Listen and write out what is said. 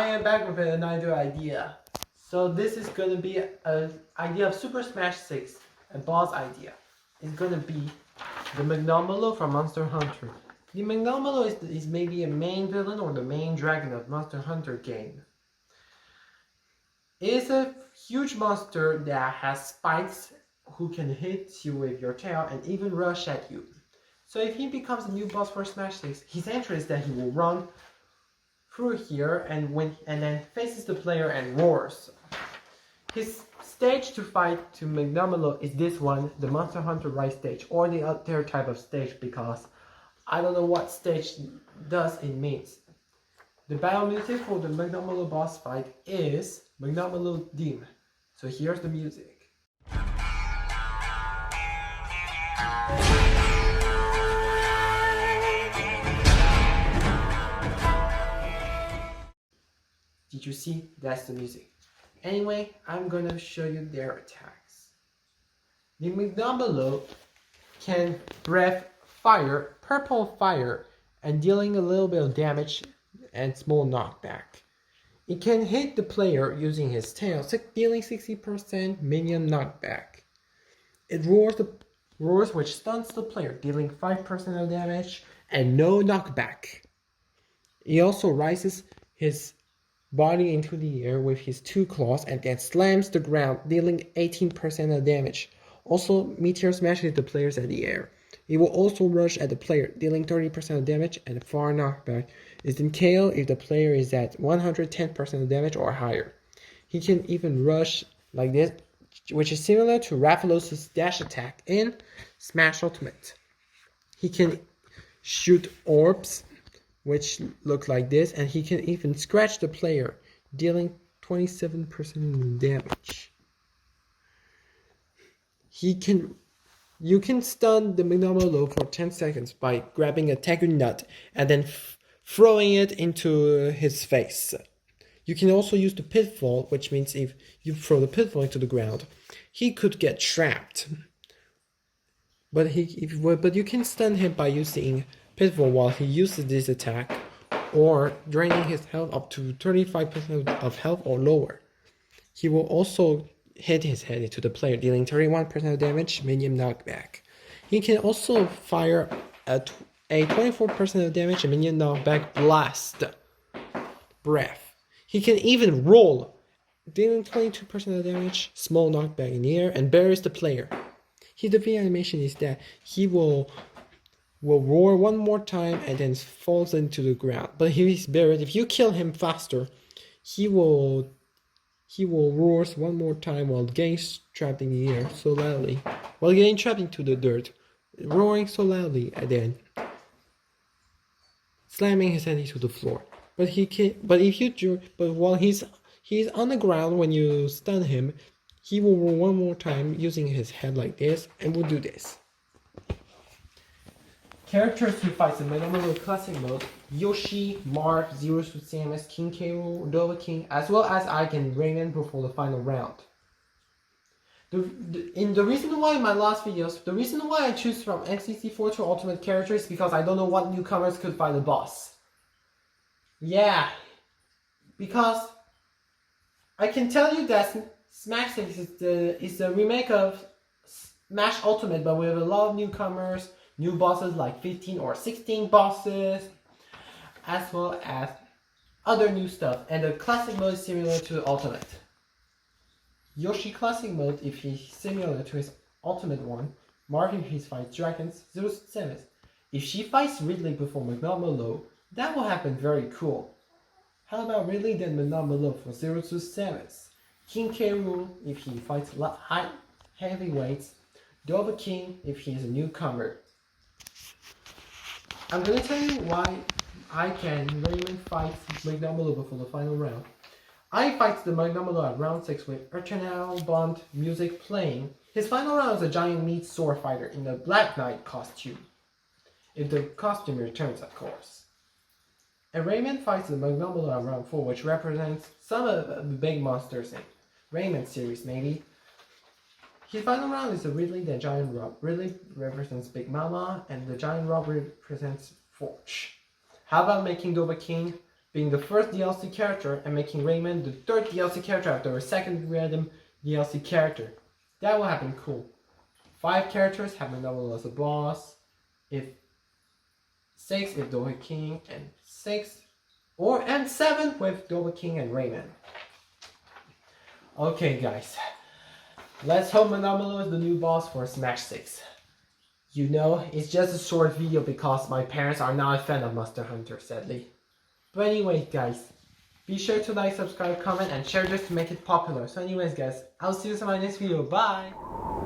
am back with another idea. So this is gonna be an idea of Super Smash 6, a boss idea. It's gonna be the Magnamalo from Monster Hunter. The Magnamalo is maybe a main villain or the main dragon of Monster Hunter game. It is a huge monster that has spikes who can hit you with your tail and even rush at you. So if he becomes a new boss for Smash 6, his entry is that he will run through here and then faces the player and roars. His stage to fight to Magnamalo is this one, the Monster Hunter Rise stage, or the other type of stage, because I don't know what stage does it means. The battle music for the Magnamalo boss fight is Magnamalo Dim. So here's the music. Did you see? That's the music. Anyway, I'm gonna show you their attacks. The Magnamalo can breathe fire, purple fire, and dealing a little bit of damage and small knockback. It can hit the player using his tail, dealing 60% minion knockback. It roars which stuns the player, dealing 5% of damage and no knockback. It also rises his body into the air with his two claws and then slams the ground, dealing 18% of damage. Also, Meteor smashes the players at the air. It will also rush at the player, dealing 30% of damage and a far knockback. It can KO if the player is at 110% of damage or higher. He can even rush like this, which is similar to Rathalos' dash attack in Smash Ultimate. He can shoot orbs, which look like this, and he can even scratch the player, dealing 27% damage. You can stun the Magnamalo for 10 seconds by grabbing a Tagu nut and then throwing it into his face. You can also use the pitfall, which means if you throw the pitfall into the ground, he could get trapped. But you can stun him by using pitfall while he uses this attack, or draining his health up to 35% of health or lower. He will also hit his head into the player, dealing 31% of damage, minion knockback. He can also fire a 24% of damage, and minion knockback blast breath. He can even roll, dealing 22% of damage, small knockback in the air, and buries the player. His defeat animation is that he will roar one more time and then falls into the ground. But if he's buried, if you kill him faster, he will roar one more time while getting trapped in the air so loudly, while getting trapped into the dirt, roaring so loudly and then slamming his head into the floor. But while he's on the ground when you stun him, he will roar one more time using his head like this and will do this. Characters who fight in Magnamalo Classic Mode: Yoshi, Mark, Zero Suit Samus, King K. Rool, Dova King, as well as Ike and Rayman before the final round. The reason why in my last videos, the reason why I choose from N64 to Ultimate characters is because I don't know what newcomers could fight the boss. Yeah, because I can tell you that Smash 6 is the remake of Smash Ultimate, but with a lot of newcomers, new bosses like 15 or 16 bosses, as well as other new stuff. And the classic mode is similar to Ultimate. Yoshi classic mode, if he's similar to his Ultimate one, Mark if he fights dragons, Zero Suit Samus. If she fights Ridley before Magnamalo, that will happen very cool. How about Ridley then Magnamalo for Zero Suit Samus? King K. Rool if he fights high heavyweights, Dova King if he is a newcomer. I'm gonna tell you why Ike and Rayman fight Magnamalo before the final round. Ike fights the Magnamalo at round 6 with Eternal Bond music playing. His final round is a giant meat sword fighter in the Black Knight costume. If the costume returns, of course. And Rayman fights the Magnamalo at round 4, which represents some of the big monsters in Rayman series, maybe. His final round is the Ridley the Giant Rob. Ridley represents Big Mama, and the Giant Rob represents Forge. How about making Dova King? being the first DLC character and making Rayman the third DLC character after a second random DLC character. That will happen cool. 5 characters have Magnamalo as a boss. If 6 if Double King, and 7 with Double King and Rayman. Okay guys, let's hope Magnamalo is the new boss for Smash 6. You know, it's just a short video because my parents are not a fan of Monster Hunter, sadly. But anyway guys, be sure to like, subscribe, comment, and share this to make it popular. So anyways guys, I'll see you in my next video. Bye!